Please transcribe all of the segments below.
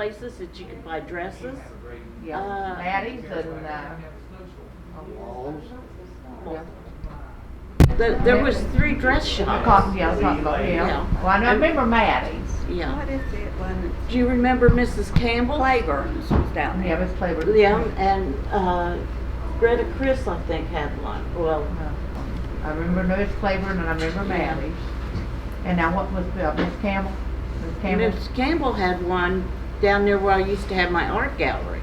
places that you could buy dresses. Yeah, Maddie's and, Walls. There was 3 dress shops. Cotton, yeah, yeah. Yeah. Well, I know, I remember Maddie's. Yeah. What is it when Do you remember Mrs. Campbell? Claiborne's was down Yeah, there? Miss Claiborne. Yeah, and Greta Chris, I think, had one. Well, I remember Miss Claiborne and I remember Maddie's. And now what was Miss Campbell? Miss Campbell? Miss Campbell had one down there where I used to have my art gallery.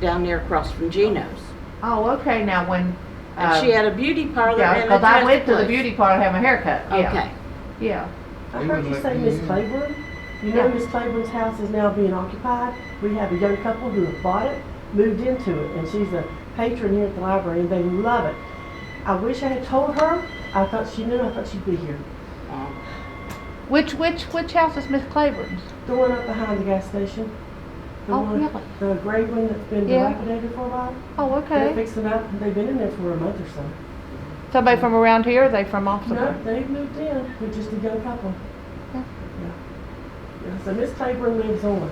Down there across from Gino's. Oh, okay, now when. And she had a beauty parlor Yeah, and a because I dress went to the place. beauty parlor to have my hair cut. Yeah. Okay. Yeah. I heard you say Miss Claiborne. You know Miss Claiborne's house is now being occupied. We have a young couple who have bought it, moved into it, and she's a patron here at the library, and they love it. I wish I had told her. I thought she knew. I thought she'd be here. Which house is Miss Claiborne's? The one up behind the gas station. The Oh, one, yeah. the gray one that's been Yeah. dilapidated for a while. Oh, They're okay. fixing it up. They've been in there for a month or so. Somebody from around here, or are they from off No, somewhere? they've moved in. They're just a young couple. Yeah. Yeah. So Miss Claiborne lives on.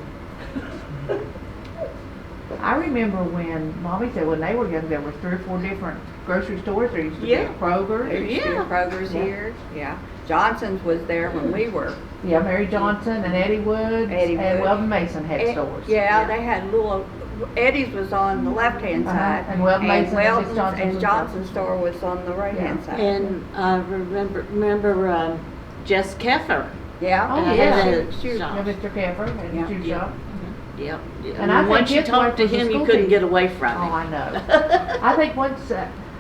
I remember when Mommy said when they were young, there were 3 or 4 different grocery stores. There used to Yeah. be a Kroger. There used to be Yeah. Kroger's Yeah. here, yeah. Johnson's was there when we were. Yeah, Mary Johnson and Eddie Woods Eddie and Woods. Weldon Mason had Eh, stores. Yeah, they had little, Eddie's was on the left-hand Uh-huh, side. and Weldon Mason and Miss Weldon's Johnson's and was Johnson's store was on the right-hand side. And remember Jess Keffer. Yeah. Oh, had yeah. a Shoot. shop. Yeah, Mr. Keffer had Yeah. a shoe Yeah. shop. Yep. And I once think you his talked wife to was a him, you school couldn't teacher. get away from Oh, him. I know. I think once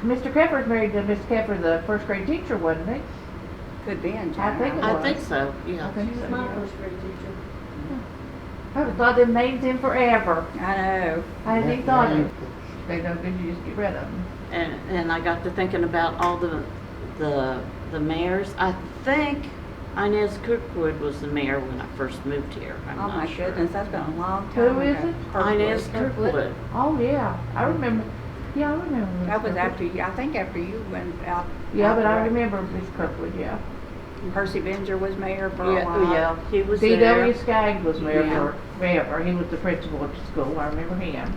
Mr. Keffer's married to Miss Keffer, the first grade teacher, wasn't he? Could be in I think it China. I think so. Yeah. I think She's so, my yeah. first grade teacher. I would have thought them names in forever. I know. I didn't thought it. They don't good, you just get rid of them. And I got to thinking about all the mayors. I think Inez Kirkwood was the mayor when I first moved here. I'm Oh not my sure. goodness, that's been a long time Who is ago. it? Inez Kirkwood. Oh, yeah. I remember. Yeah, I remember. Miss That was Kirkwood. after you, I think after you went out. Yeah, out but I there. remember Miss Kirkwood, yeah. Percy Binger was mayor for a Yeah, while. yeah, he was D.W. there. Skaggs was mayor Yeah. forever. He was the principal at the school. I remember him.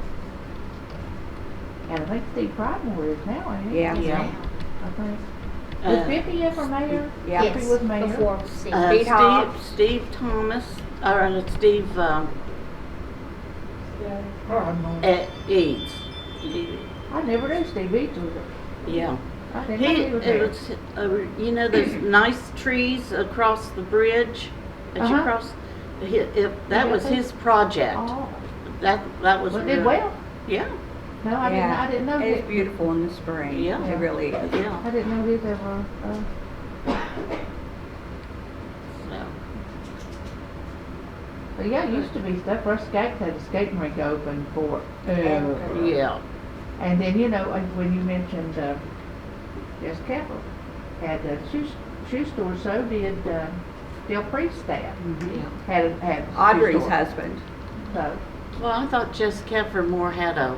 And I think Steve Pridemore is now, ain't he? Yeah. Yeah. I think. Uh, Was Bippy ever mayor? Yeah. Bippy was mayor. Before Steve. Steve Hobbs. Steve Thomas, or Steve Eads. I never knew Steve Eads was Yeah. I didn't know he was It there. was, you know, those nice trees across the bridge as you Uh-huh. cross. That was Yeah. his project. Oh, That was. well, did real- well. Yeah. No, I Yeah. didn't know It's that. beautiful in the spring. Yeah. It really is. Yeah. I didn't know his ever. So. But yeah, it used to be stuff. First Skaggs had a skating rink open for. Yeah. And then, you know, when you mentioned Jess Keffer had a shoe store, so did Dale Priest's dad. Yeah. Had a shoe Audrey's store. husband. So, Well, I thought Jess Keffer more had a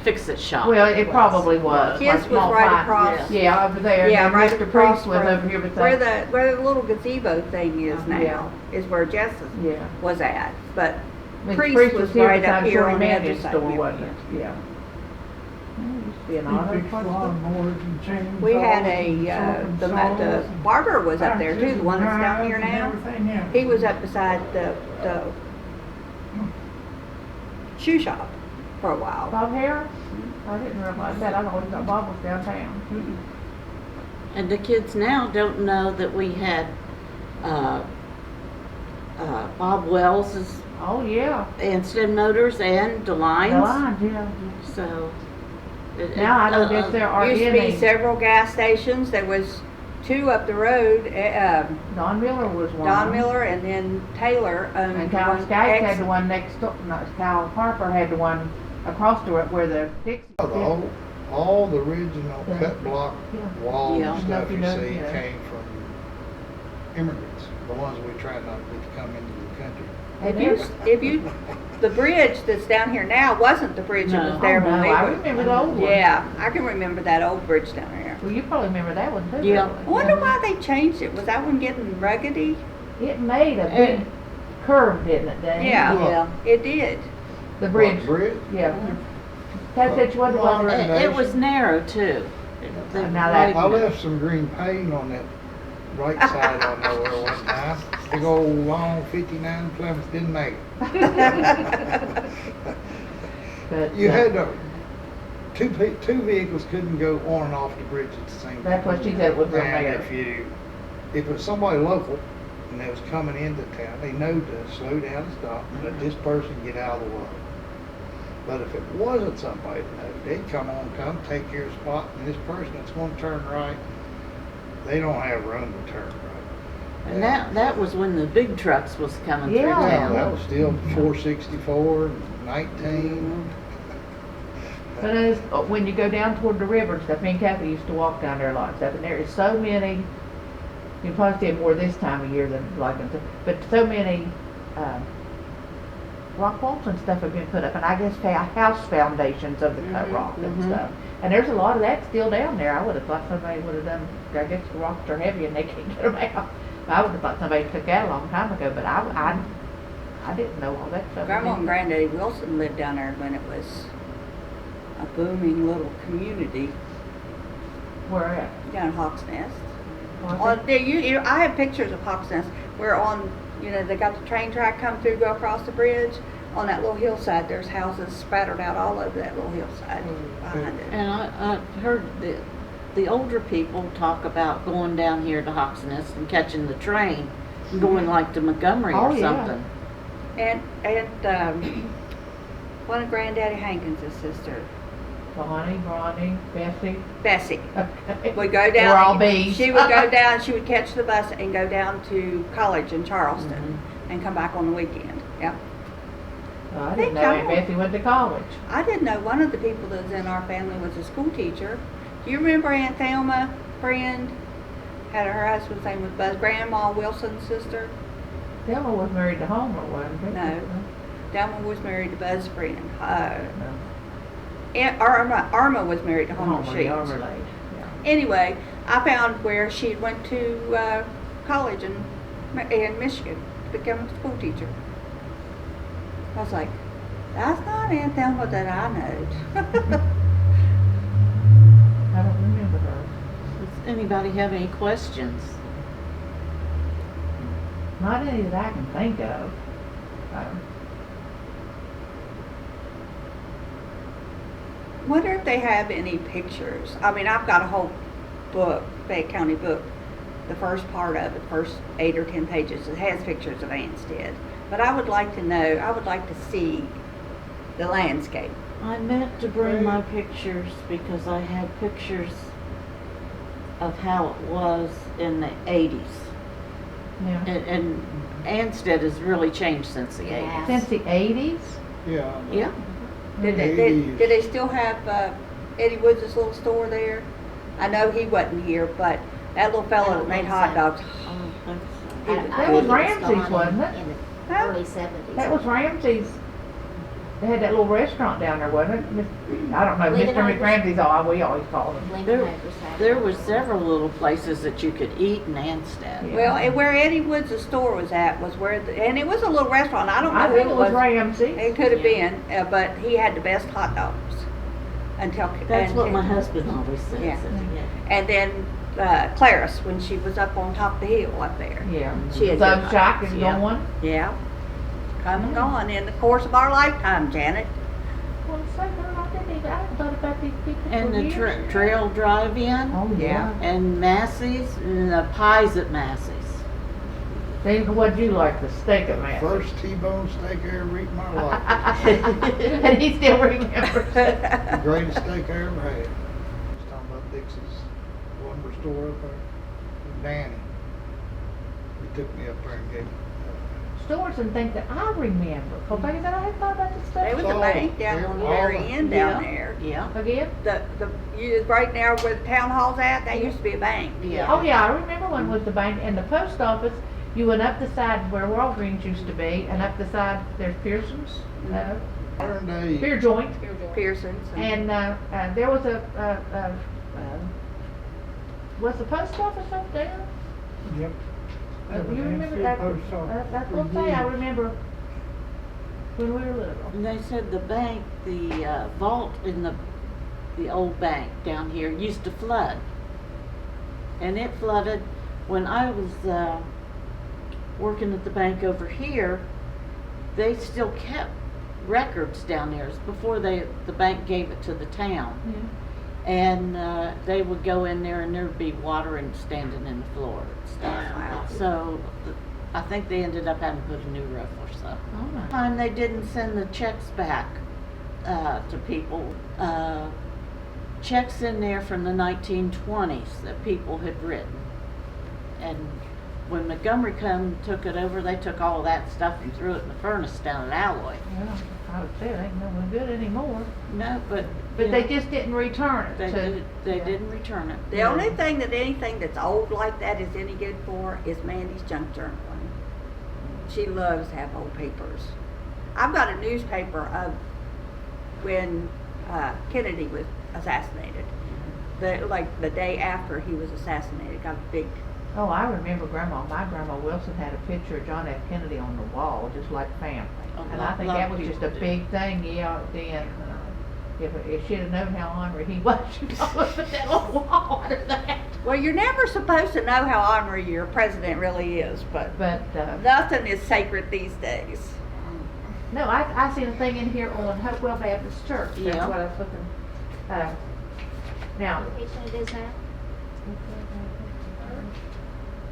fix-it shop. well, it probably was. His like was small right fine- across. Yeah, over there. Yeah, and right Mr. across Priest was from over here where beside. the little gazebo thing is now. Yeah. Is where Jess's Yeah. was at. But Mr. Priest was here right up beside here Shirley on the other Mannion's side. store, Yeah. wasn't it? Yeah. It used to be an auto parts store. we had the barber was up there too, the one that's down here now. He was up beside the shoe shop for a while. Bob Harris? I didn't realize that. I always thought Bob was downtown. And the kids now don't know that we had Bob Wells's Oh, yeah. Ansted Motors and The DeLines. lines, yeah. So. Now I don't guess there are Used to be any. several gas stations. There was 2 up the road. Don Miller was one. Don Miller and then Taylor owned And Kyle one. Skaggs had the one next door. No, Kyle Harper had the one across the where the Dixie. All the original Yeah. cut block Yeah. walls Yeah. and stuff you Yeah. see Yeah. came from immigrants, the ones we try not to get to come into the country. If you, the bridge that's down here now wasn't the bridge that No. was there Oh, when no, we I were. remember the old one. Yeah, I can remember that old bridge down there. Well, you probably remember that one too. Yeah. probably. I wonder why they changed it. Was that one getting ruggedy? It made a big curved, didn't it, Dan? Yeah, Yeah. it did. The bridge, Bridge? yeah. That's what it was. It was narrow too. The Now that- I left some green paint on that right side on nowhere one time. Big old long 59 Plymouth didn't make it. But, You had to, two vehicles couldn't go on and off the bridge at the same time. That's what she said was her And mayor. if it was somebody local and they was coming into town, they know to slow down and stop and let this person get out of the way. But if it wasn't somebody that knew, they'd come, take your spot, and this person that's gonna turn right, they don't have room to turn right. And that was when the big trucks was coming through Yeah. That town. was still 464, 19. But as, when you go down toward the river and stuff, me and Kathy used to walk down there a lot and stuff, and there is so many, you probably see it more this time of year than like, but so many, rock walls and stuff have been put up, and I guess house foundations of the cut rock and stuff. And there's a lot of that still down there. I would have thought somebody would have done, I guess the rocks are heavy and they can't get them out. I would have thought somebody took that a long time ago, but I didn't know all that stuff. Grandma and Granddaddy Wilson lived down there when it was a booming little community Where at? down in Hawks Nest. Was it? I have pictures of Hawks Nest where on, they got the train track come through, go across the bridge. On that little hillside, there's houses spattered out all over that little hillside behind it. And I heard the older people talk about going down here to Hawksnest and catching the train and going like to Montgomery Oh, or yeah. something. And one of Granddaddy Hankins' sister, Bonnie, Ronnie, Bessie. Bessie, Okay. would go down. We're all bees. She would go down, she would catch the bus and go down to college in Charleston Mm-hmm. and come back on the weekend. Yeah. I didn't know Aunt Bessie went to college. I didn't know one of the people that was in our family was a school teacher. Do you remember Aunt Thelma, friend? Had her husband's name was Buzz, Grandma Wilson's sister. Thelma was married to Homer, wasn't she? No. Thelma was married to Buzz's friend. No. Irma was married to Homer Homer, the Sheets. Homer lady. Yeah. Anyway, I found where she went to college in Michigan to become a school teacher. I was like, that's not Aunt Thelma that I know. I don't remember her. Does anybody have any questions? Not any that I can think of. Wonder if they have any pictures. I mean, I've got a whole book, Fayette County book, the first part of it, first 8 or 10 pages, it has pictures of Ansted. But I would like to know, I would like to see the landscape. I meant to bring my pictures because I had pictures of how it was in the 80s. Yeah. And Ansted has really changed since the 80s. Since the 80s? Yeah. Yeah. Did they still have Eddie Woods' little store there? I know he wasn't here, but that little fellow that made hot dogs. I don't think so. That was Ramsey's, wasn't it? In the Huh? early 70s. That was Ramsey's. They had that little restaurant down there, wasn't it? I don't know, Lincoln Mr. Acres. McRamsey's all we always call him. Lincoln Acres had There it. were several little places that you could eat in Ansted. Yeah. Well, and where Eddie Woods' store was at was where, and it was a little restaurant. I don't know I who think it was Ramsey. It could have been, but he had the best hot dogs. That's what my husband always says. Yeah. Yeah. And then Clarice, when she was up on top of the hill up there. Yeah. She had Sub good Shock hot is Yeah. going. Yeah. Come and gone in the course of our lifetime, Janet. Well, so girl, I hadn't thought about these people And for the years. trail drive-in Oh, yeah. and Massey's and the pies at Massey's. Then what'd you like, the steak at Massey's? First T-bone steak I ever eaten in my life. And he still remembers it. The greatest steak I ever had. Just talking about Dixie's lumber store up there. Danny. He took me up there and gave me. Stores and things that I remember. Cause like I said, I hadn't thought about this There stuff. was a bank down on the very end down there. Yeah. Again? Right now where the town hall's at, that used to be a bank. Yeah. Oh, yeah, I remember one was the bank and the post office. You went up the side where Walgreens used to be, and up the side, there's Pearson's, Modern day. Beer Joint. Pearson's. And, there was was the post office up there? Yep. You remember that? That's what I'm saying, I remember when we were little. And they said the bank, the vault in the old bank down here used to flood. And it flooded when I was working at the bank over here. They still kept records down there. It was before the bank gave it to the town. Yeah. And they would go in there and there'd be water and standing in the floor and stuff. Wow. So I think they ended up having to put a new roof or so. Oh my. Time they didn't send the checks back to people. Checks in there from the 1920s that people had written. And when Montgomery come and took it over, they took all that stuff and threw it in the furnace down at Alloy. Well, I would say it ain't no good anymore. No, but But you they know, just didn't return it. they Yeah. didn't return it. The only thing that anything that's old like that is any good for is Mandy's junk journaling. She loves to have old papers. I've got a newspaper of when Kennedy was assassinated. The day after he was assassinated, got a big. Oh, I remember my grandma Wilson had a picture of John F. Kennedy on the wall, just like family. And I think that was just a big thing, yeah, then. If she'd have known how ornery he was, she'd probably put that on the wall under that. Well, you're never supposed to know how ornery your president really is, but But, nothing is sacred these days. no, I seen a thing in here on Hopewell Baptist Church. That's Yeah. what I was looking, now. Location it is now?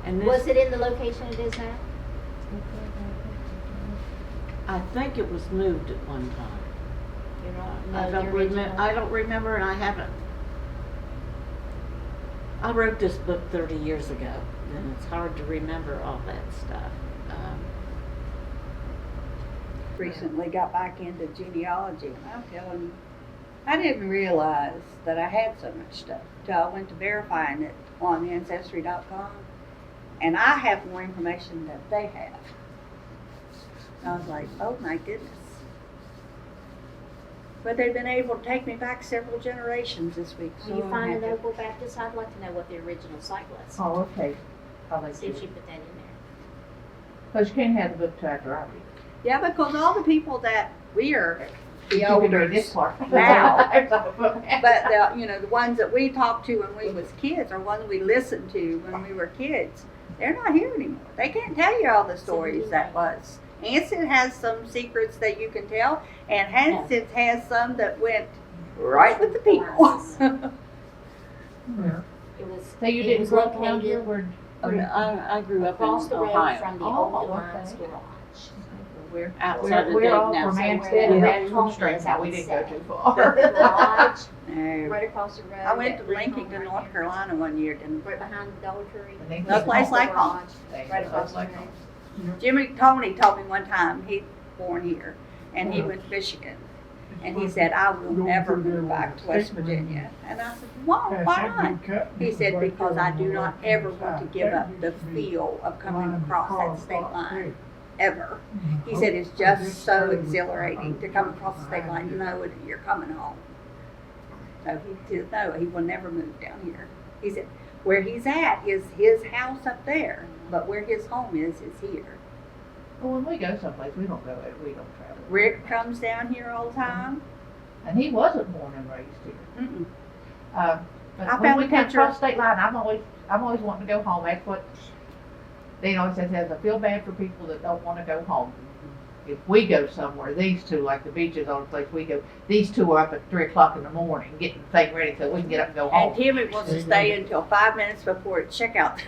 And Was this, it in the location it is now? I think it was moved at one time. You don't I know don't the original? I don't remember, and I haven't. I wrote this book 30 years ago, and it's hard to remember all that stuff. Recently got back into genealogy. I'm telling you, I didn't realize that I had so much stuff till I went to verifying it on Ancestry.com, and I have more information than they have. I was like, oh my goodness. But they've been able to take me back several generations this week. Will you I'm find happy. a Noble Baptist? I'd like to know what the original site was. Oh, okay. I'll let See you. if she put that in there. Because you can't have the book till after I read it. Yeah, because all the people that we are the You can read elders this part. now. But But the ones that we talked to when we was kids, or ones we listened to when we were kids, they're not here anymore. They can't tell you all the stories that was. Ansted has some secrets that you can tell, and Ansted has some that went right with the people. It was. So you it didn't was grow up around here located where I grew up across in the road Ohio. from the Oh, old okay. Devine's Garage. Outside of we're all Dayton, from outside. Ansted and Yeah. that's from Strength. Now we didn't go too The far. garage, No. right across the road. I went to that brick Lincoln, home right North there, Carolina one year, didn't right behind the Dollar Tree. And they No keep place on- like home. Right across the road. Jimmy Tony told me one time, he's born here, and he went to Michigan. And he said, I will never move back to West Virginia. And I said, why not? He said, because I do not ever want to give up the feel of coming across that state line, ever. He said, it's just so exhilarating to come across the state line, know that you're coming home. So he said, no, he will never move down here. He said, where he's at is his house up there, but where his home is here. Well, when we go someplace, we don't travel. Rick comes down here all the time. And he wasn't born and raised here. Mm-mm. But I when found we the come picture. across state line, I'm always wanting to go home. That's what, they always says, I feel bad for people that don't want to go home. If we go somewhere, these two, like the beaches on the place we go, these two are up at 3 o'clock in the morning getting the thing ready so we can get up and go And home. Timmy wants to stay until 5 minutes before it's checkout.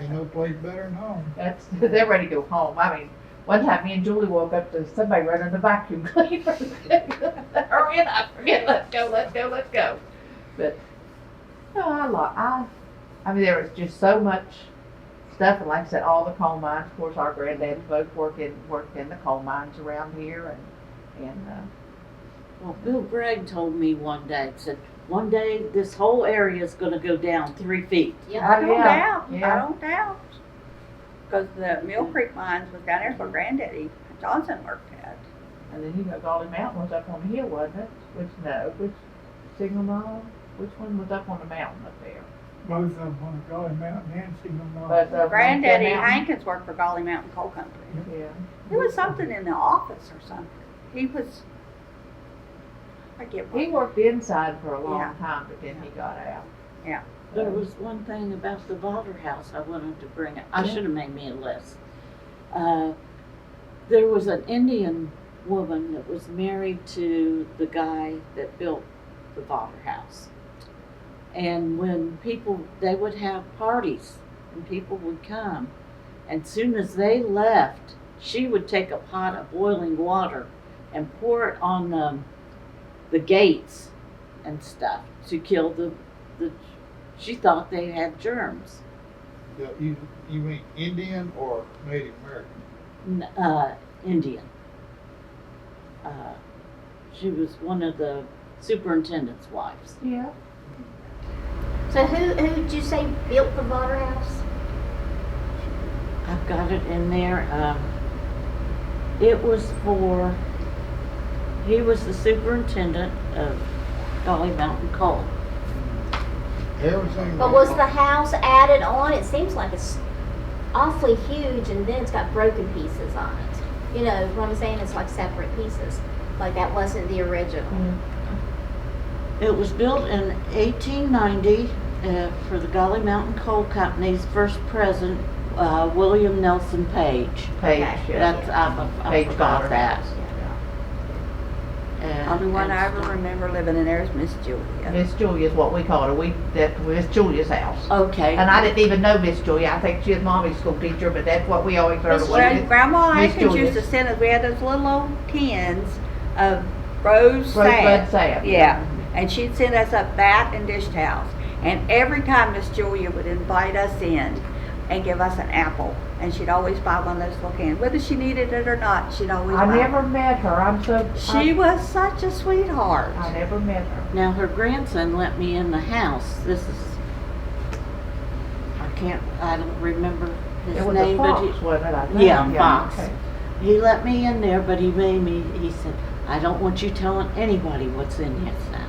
Ain't no place better than home. They're ready to go home. I mean, one time me and Julie woke up to somebody running the vacuum cleaner. Hurry up, forget, let's go. But, no, I mean, there was just so much stuff, and like I said, all the coal mines, of course, our granddads both worked in the coal mines around here, and Well, Bill Gregg told me one day, said, one day this whole area is going to go down 3 feet. Yeah. I don't yeah, doubt, yeah. I don't doubt. Because the Mill Creek mines was down there where Granddaddy Johnson worked at. and then you got Gauley Mountain was up on the hill, wasn't it? Which Signal Knoll? Which one was up on the mountain up there? both of them on the Golly Mountain and Stephen Both Mountain. of them. Granddaddy Yeah. Hankins worked for Golly Mountain Coal Company. Yeah. There was something in the office or something. He was, I forget He what. worked inside for a long Yeah. time, but then he got out. There was one thing about the Valder house I wanted to bring up. I Yeah. should have made me a list. There was an Indian woman that was married to the guy that built the Valder house. And when people, they would have parties and people would come. And soon as they left, she would take a pot of boiling water and pour it on the gates and stuff to kill the she thought they had germs. Yeah, you mean Indian or Native American? Indian. She was one of the superintendent's wives. Yeah. So who did you say built the Valder house? I've got it in there. It was for, he was the superintendent of Golly Mountain Coal. Everything. But was the house added on? It seems like it's awfully huge and then it's got broken pieces on it. You know what I'm saying? It's like separate pieces. Like that wasn't the original. It was built in 1890 for the Golly Mountain Coal Company's first president, William Nelson Page. Page, Okay. yeah. That's, I Page forgot Valder that. house. Only one I ever and- remember living in there is Miss Julia. Miss Julia's what we call her. That Miss Julia's house. Okay. And I didn't even know Miss Julia. I think she was mommy's school teacher, but that's what we always heard of. Well, Grandma Miss Atkins Julia's. used to send us, we had those little old tins of rose Rosebud salve. salve. Yeah, and she'd send us a bat and dish towels. And every time Miss Julia would invite us in and give us an apple, and she'd always buy one of those little cans. Whether she needed it or not, she'd always buy I never one. met her. She was such a sweetheart. I never met her. Now her grandson let me in the house. This is, I don't remember his It was name, a but fox, he, wasn't it? I think? Yeah, fox. okay. he let me in there, but he made me, he said, I don't want you telling anybody what's in his house.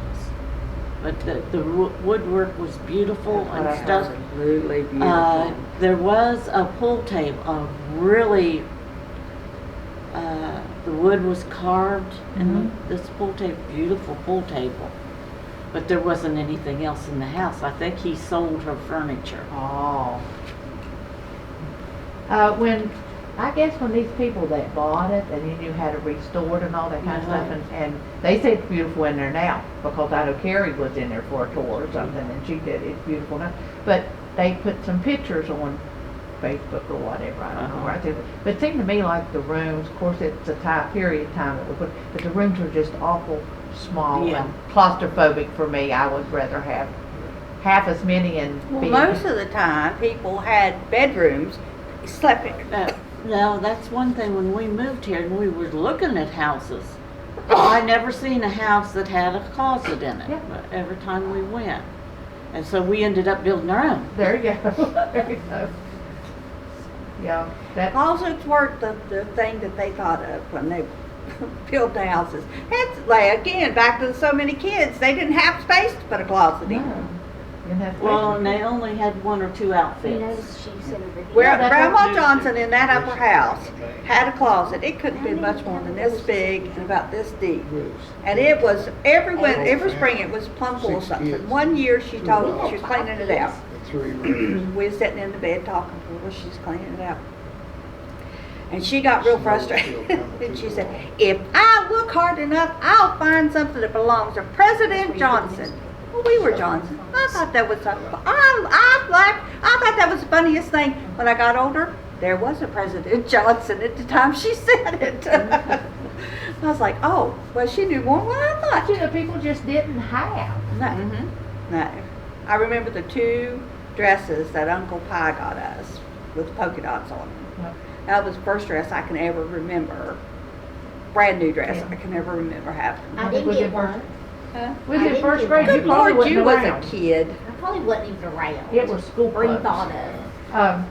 But the woodwork was beautiful That's what I and stuff. heard. Absolutely beautiful. There was a pool table, really, the wood was carved in this pool table, beautiful pool table. But there wasn't anything else in the house. I think he sold her furniture. Oh. When these people that bought it and then you had it restored and all that kind of stuff, and they say it's beautiful in there now because I know Carrie was in there for a tour or something and she did, it's beautiful now. But they put some pictures on Facebook or whatever, I don't know where I did it. But it seemed to me like the rooms, of course it's a period of time that we put, but the rooms were just awful small Yeah. and claustrophobic for me. I would rather have half as many and Well, be. most of the time, people had bedrooms, slept in. No, that's one thing. When we moved here and we were looking at houses, I never seen a house that had a closet in it. Yeah. Every time we went, and so we ended up building our own. There you go. There you go. Yeah, that. Closets weren't the thing that they thought of when they built the houses. That's like, again, back to so many kids, they didn't have space to put a closet in. No. You didn't have to Well, pay and they only had one or two You outfits. know, she said over here. Where that's Grandma what- Johnson in that upper house had a closet. It couldn't be much more than this big and about this deep. And it was every spring it was plumb full of something. One year she told me she was cleaning it out. The 3 rooms. We was sitting in the bed talking to her while she's cleaning it out. And she got real frustrated. And she said, if I look hard enough, I'll find something that belongs to President Johnson. Well, we were Johnson. I thought that was something. I laughed. I thought that was the funniest thing. When I got older, there was a President Johnson at the time she said it. I was like, oh, well, she knew more than I thought. You know, people just didn't have. No, no. I remember the 2 dresses that Uncle Pie got us with polka dots on them. Yep. That was the first dress I can ever remember. Brand new dress Yeah. I can ever remember having. I think didn't we get did one. Huh? We was I in didn't first do grade. that. You Good probably Lord, you wasn't was around. a kid. I probably wasn't even around. It was school Or you clubs. thought of.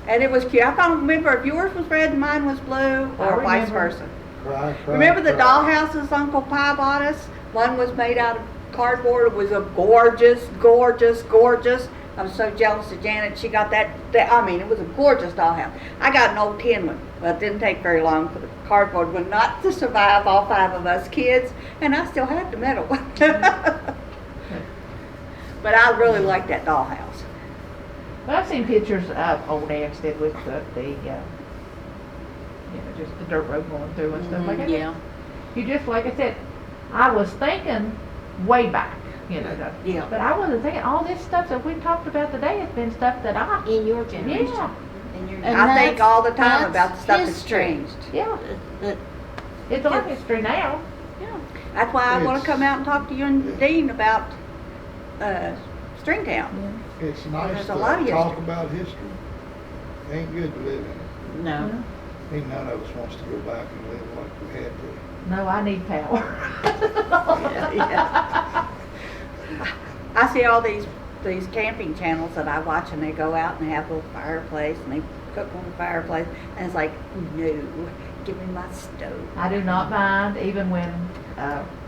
And it was cute. I don't remember if yours was red and mine was blue or vice remember. versa. Cry, cry, Remember the cry. dollhouses Uncle Pie bought us? One was made out of cardboard. It was a gorgeous, gorgeous, gorgeous. I was so jealous of Janet. She got that, I mean, it was a gorgeous dollhouse. I got an old tin one. Well, it didn't take very long for the cardboard one not to survive all 5 of us kids, and I still had the metal one. But I really liked that dollhouse. But I've seen pictures of old Ansted with just the dirt road going through and stuff like that. Yeah, You just, like I said, I was thinking way back, Yeah. But I wasn't thinking all this stuff that we talked about today has been stuff that In your generation. yeah, In your And I think that's- all the time that's about the stuff that's history. changed. yeah. That- It's our history now. That's why I want It's- to come out and talk to you and Dean about Stringtown. It's nice There's to a lot of talk history. about history. It ain't good to live in it. No, Ain't none of us wants to go back and live like we had to. No, I need power. yeah. I see all these camping channels that I watch, and they go out and they have a little fireplace and they cook on the fireplace, and it's like, no, give me my stove. I do not mind even when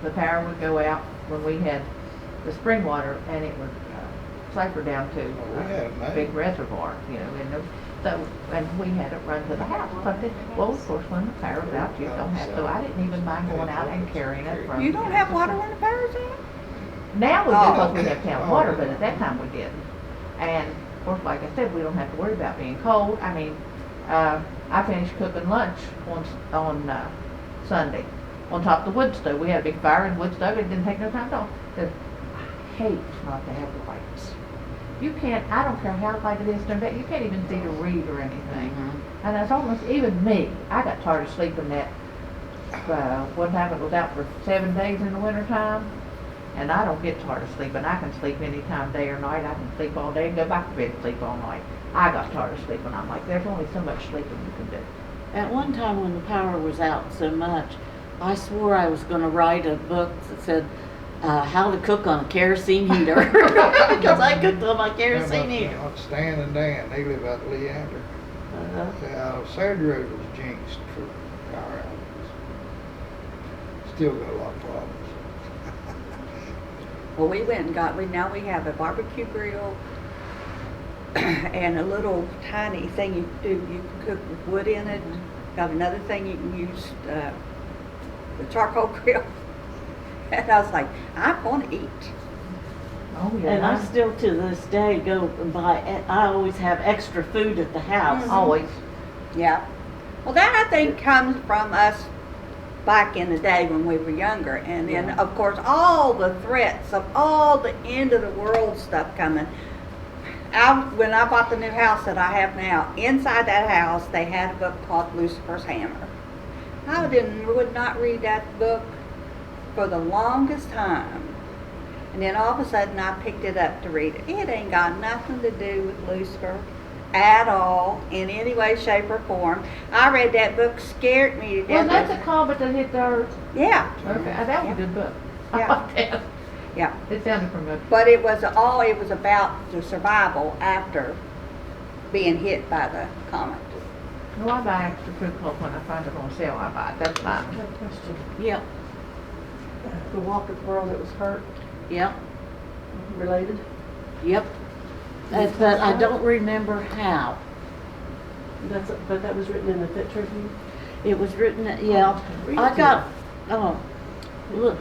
the power would go out when we had the spring water and it would siphon down to Well, we had it a made. big reservoir, and we had it run to the house. But well, of course, when the power's out, you don't have to. I didn't even mind going out and carrying it from. You don't have water when the power's out? Now we do Oh. because we have town water, but at that time we didn't. And of course, like I said, we don't have to worry about being cold. I mean, I finished cooking lunch on Sunday on top of the wood stove. We had a big fire in the wood stove. It didn't take no time at all. I hate not to have lights. You can't, I don't care how light it is during the day, you can't even see to read or anything. Mhm. And that's almost, even me, I got tired of sleeping that, one time it was out for 7 days in the wintertime. And I don't get tired of sleeping. I can sleep anytime, day or night. I can sleep all day and go back to bed and sleep all night. I got tired of sleeping. I'm like, there's only so much sleeping you can do. At one time when the power was out so much, I swore I was gonna write a book that said, how to cook on a kerosene heater. Because I cooked on my kerosene heater. Stan and Dan, they live out of Leander. Saturday Road was jinxed for power outages. Still got a lot of problems. Well, we went and now we have a barbecue grill and a little tiny thing you do. You can cook with wood in it. Got another thing you can use, the charcoal grill. And I was like, I'm going to eat. Oh, yeah. And I still to this day go and buy, I always have extra food at the house. Always. Yeah. Well, that I think comes from us back in the day when we were younger. And then, of course, all the threats of all the end of the world stuff coming. When I bought the new house that I have now, inside that house, they had a book called Lucifer's Hammer. I would not read that book for the longest time. And then all of a sudden I picked it up to read it. It ain't got nothing to do with Lucifer at all, in any way, shape, or form. I read that book, scared me to Well, death. that's a comet that hit the earth. Yeah, Okay, that was a good book. I Yeah. like that. yeah. It sounded familiar. But it was about the survival after being hit by the comet. No, I buy extra food clothes when I find it on sale. I buy it. That's I fine. have a question. Yep, The Walkup girl that was hurt, yep, related? yep. But I don't remember how. But that was written in the Fit Tribune? It was written, yeah. Read I it. got, look,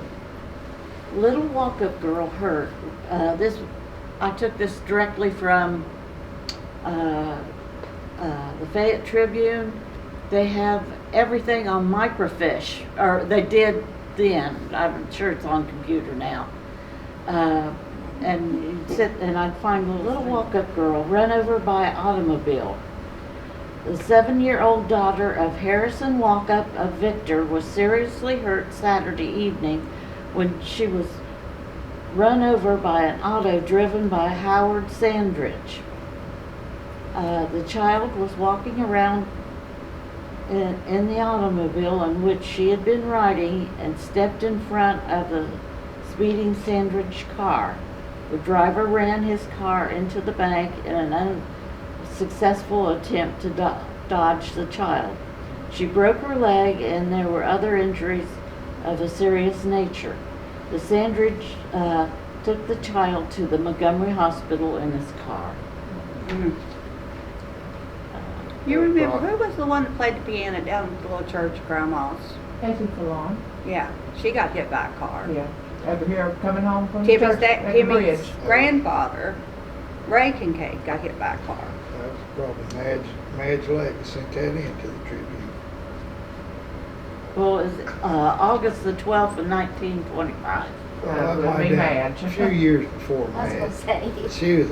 Little Walkup Girl hurt. I took this directly from the Fayette Tribune. They have everything on microfiche, or they did then. I'm sure it's on computer now. And you'd sit and I'd find the Little Walkup Girl run over by an automobile. The 7-year-old daughter of Harrison Walkup of Victor was seriously hurt Saturday evening when she was run over by an auto driven by Howard Sandridge. The child was walking around in the automobile in which she had been riding and stepped in front of the speeding Sandridge car. The driver ran his car into the bank in an unsuccessful attempt to dodge the child. She broke her leg and there were other injuries of a serious nature. The Sandridge took the child to the Montgomery Hospital in his car. Mhm. You remember, who was the one that played the piano down at the little church, Grandma's? Casey Salon, Yeah, she got hit by a car. yeah, over here coming home from Timmy's, church at the Timmy's bridge. grandfather, Ray Kincaid, got hit by a car. That was probably Madge Lake that sent that into the Tribune. Well, it was August the 12th of 1925. Well, That that would might be have been Madge. a few years before I was gonna Madge. say. She was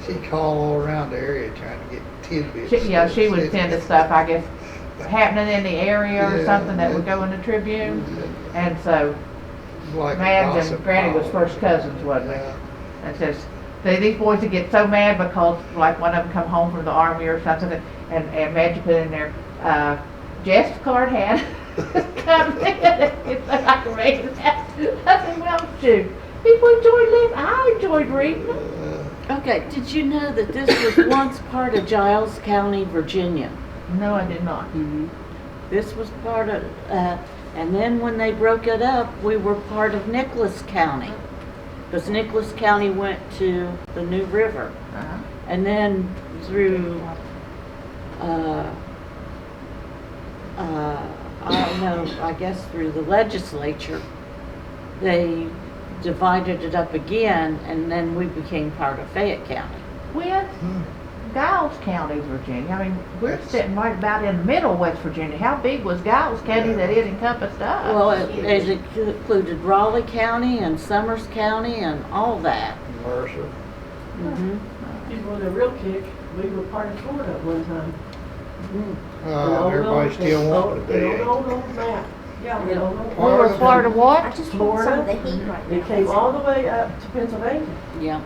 she called all around the area trying to get tidbits. She would send us stuff, I guess, happening in the area or Yeah, something that would yeah. go in the Tribune. And so Like a Madge gossip and Granny was column. first cousins, wasn't they? Yeah. And says, these boys would get so mad because like one of them come home from the army or something and Madge would put in there, Jeff's card had come in. It's like I can read that. I said, well, shoot. People enjoyed living. I enjoyed reading. Okay, did you know that this was once part of Giles County, Virginia? No, I did not. Mm-hmm. This was part of, and then when they broke it up, we were part of Nicholas County. Because Nicholas County went to the New River. Uh-huh. And then through, I don't know, I guess through the legislature, they divided it up again, and then we became part of Fayette County. With Giles County, Virginia. I mean, we're That's- sitting right about in the middle of West Virginia. How big was Giles County that it encompassed us? Well, it included Raleigh County and Summers County and all that. Mercer. Mhm. People with a real kick, we were part of Florida at one time. Everybody still wanted to be. An old map. Yeah, an old. We were Florida I what? just want some of the Florida. heat right now. It came all the way up to Pennsylvania. Yeah.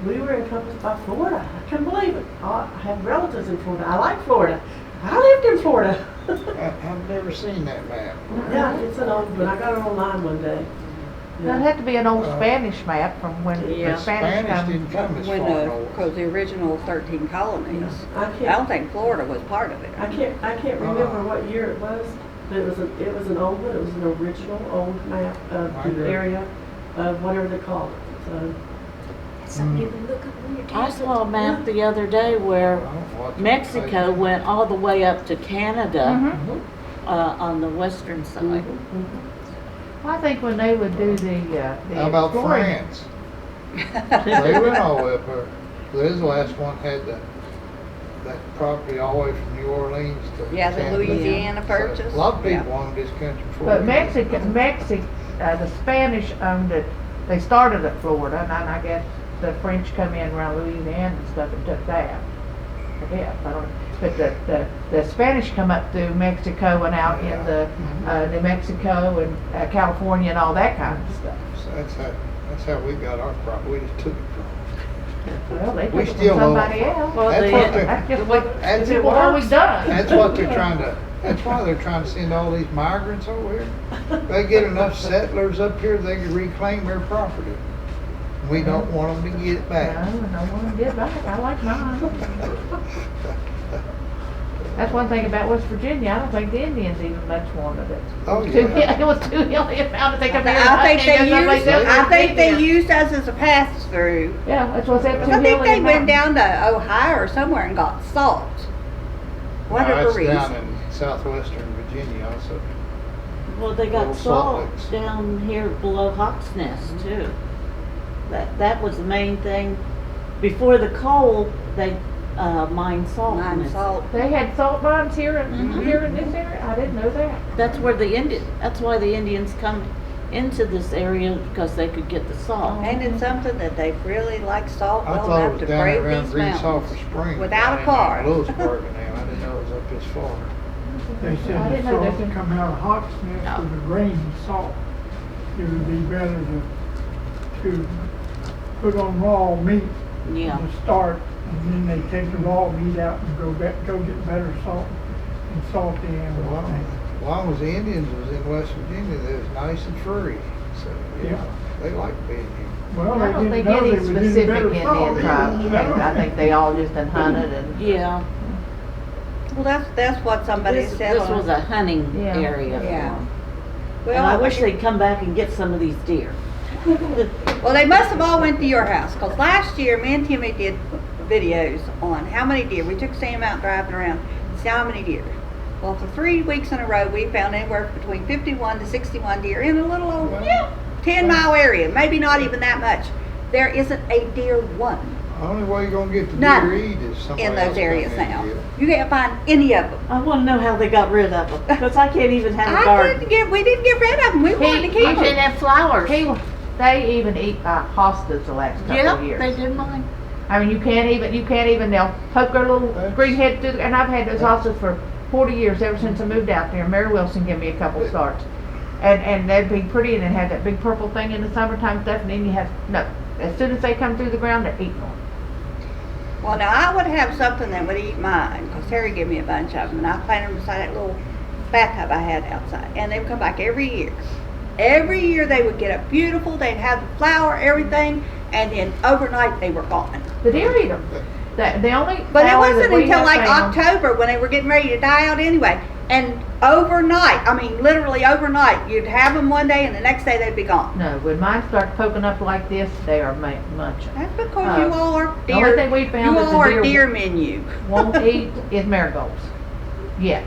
We were encompassed by Florida. I couldn't believe it. I have relatives in Florida. I like Florida. I lived in Florida. I've never seen that map. Yeah, it's an old one. I got it online one day. That'd have to be an old Spanish map from when Yeah. the Spanish Spanish come. didn't come as When far north. because the original 13 colonies, I I don't can't, think Florida was part of it. I can't remember what year it was, but it was an old one. It was an original old map of I the agree. area of whatever they call it. So, That's something you can look up on your I tablet. saw a map the other day where Mexico went all the way up to Canada on the western side. Well, I think when they would do the How about exploring- France? They went all the way up there. This last one had that property all the way from New Orleans to. Yeah, the Tampa. Louisiana So, purchase. A lot of Yeah. people owned this country before. But we did. the Spanish owned it. They started at Florida, and then I guess the French come in around Louisiana and stuff and took that. I guess I don't know. But the Spanish come up through Mexico and out in the New Mexico and California and all that kind of stuff. So that's how we got our property. We just took it from Well, they We took it still from own somebody it. else. Well, That's they- what they're- That's just what That's people it always done. That's what they're trying to, that's why they're trying to send all these migrants over here. They get enough settlers up here, they can reclaim their property. We don't want them to get it No, back. no one did back. I like mine. That's one thing about West Virginia. I don't think the Indians even much wanted it. Oh, Too, yeah. it was too hilly and mountainous. They come here. I think they someplace else. I think they used us as a pass through. Yeah, that's what's that. Too I think hilly they and went mountainous. down to Ohio or somewhere and got salt. Whatever That's reason. down in southwestern Virginia also. Well, they got Little salt salt licks. down here below Hawks Nest too. That was the main thing. Before the coal, they mined salt. in Mine this. salt. They had salt mines here in Mhm. here in this area. I didn't know that. That's where that's why the Indians come into this area, because they could get the salt. Ain't it something that they really like salt I well thought it enough was to down brave around these Green mountains? Sulphur Springs. Without a down car. in Lewisburg now. I didn't know it was up this far. They I said the didn't know salt that. come out of Hawks Nest with the grain salt. It would be better to put on raw meat Yeah. to start, and then they take the raw meat out and go get better salt and salt the animal. Well, as long as the Indians was in West Virginia, they was nice and free. So, yeah, Yeah. they liked being here. Well, I they don't didn't think know any they was any specific better Indian salt. tribe. I think they all just done hunted and. Yeah. Well, that's what somebody This said. was a hunting Yeah. area. for Yeah. 'em. Well, And I wish they'd come back and get some of these deer. Well, they must have all went to your house, 'cause last year, me and Timmy did videos on how many deer. We took Sam out driving around, see how many deer. Well, for 3 weeks in a row, we found anywhere between 51 to 61 deer in a little old 10-mile area, maybe not even that much. There isn't a deer one The only way you're gonna get the None deer eat is somebody in else those areas come in now. and get it. You can't find any of them. I wanna know how they got rid of them, because I can't even have a We garden. didn't get rid of them. We wanted to keep I them. didn't have flowers. They even eat hostas the last couple of Yep, years. they did mine. I mean, you can't even, they'll poke their little That's- green head through, and I've had those hostas for 40 years, ever since I moved out there. Mary Wilson gave me a couple starts. And they'd be pretty, and it had that big purple thing in the summertime stuff, and then you have, no, as soon as they come through the ground, they're eating them. Well, now I would have something that would eat mine, 'cause Terry gave me a bunch of them, and I planted them beside that little bathtub I had outside. And they would come back every year. Every year they would get up beautiful, they'd have the flower, everything, and then overnight they were gone. The deer eat them. The only But it flower that wasn't we until have like found- October when they were getting ready to die out anyway. And overnight, I mean literally overnight, you'd have them one day and the next day they'd be gone. No, when mine start poking up like this, they are munching. That's because you all are the only deer, thing we found you is the all are deer deer menu. won't eat is marigolds. Yet.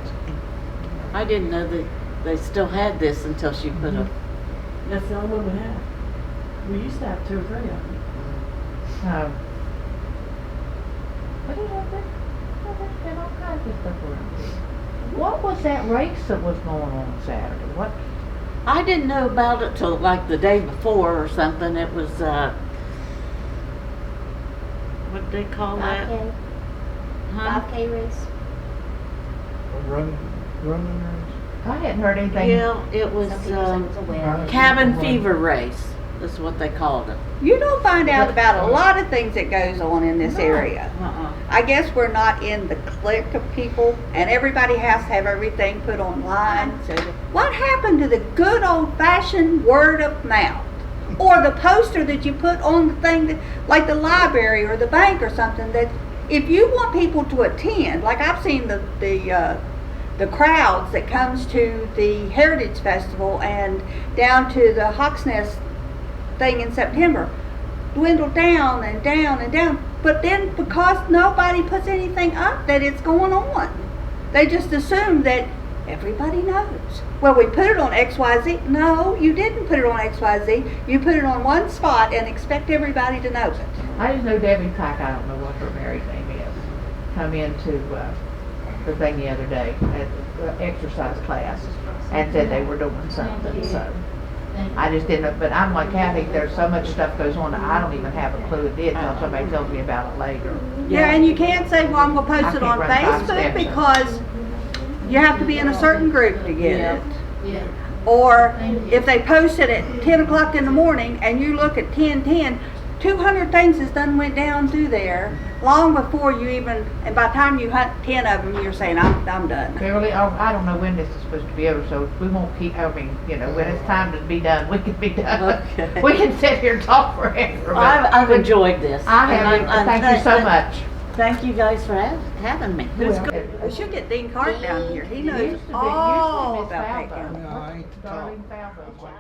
I didn't know that they still had this until she put a, That's the only one we have. We used to have 2 or 3 of them. What do you have there? Oh, there's been all kinds of stuff around here. What was that race that was going on Saturday? What? I didn't know about it till like the day before or something. It was, what they call that? 5K, Huh? 5K race. Running race. I hadn't heard anything. Yeah, it was, Some people said it was a win. cabin fever race, is what they called it. You don't find out about a lot of things that goes on in this No. area. Uh-uh. I guess we're not in the clique of people, and everybody has to have everything put online. So what happened to the good old-fashioned word of mouth? Or the poster that you put on the thing, that, like the library or the bank or something, that if you want people to attend, like I've seen the crowds that comes to the Heritage Festival and down to the Hawk's Nest thing in September, dwindle down and down and down. But then because nobody puts anything up that it's going on, they just assume that everybody knows. Well, we put it on XYZ. No, you didn't put it on XYZ. You put it on one spot and expect everybody to know it. I just know Debbie Pack, I don't know what her married name is, come into the thing the other day at the exercise class and said they were doing something, so. I just didn't know, but I'm like Kathy, there's so much stuff goes on that I don't even have a clue it is until somebody tells me about it later. Yeah, and you can't say, well, I'm gonna I post it can't on run 5 Facebook steps. because you have to be in a certain group to get Yeah. it. Or if they post it at 10 o'clock in the morning and you look at 10:10, 200 things has done went down through there long before you even, and by the time you hunt 10 of them, you're saying, I'm done. Beverly, I don't know when this is supposed to be over, so we won't keep, I mean, you know, when it's time to be done, we can be done. Okay. We can sit here and talk forever. but- I've enjoyed this. I and have, I'm thank you so much. Thank you guys for having me. Well, We should get Dean Cart down here. He it knows used to be- all Miss about Falvo. that. No, I ain't the top. Darlene Falvo's wife.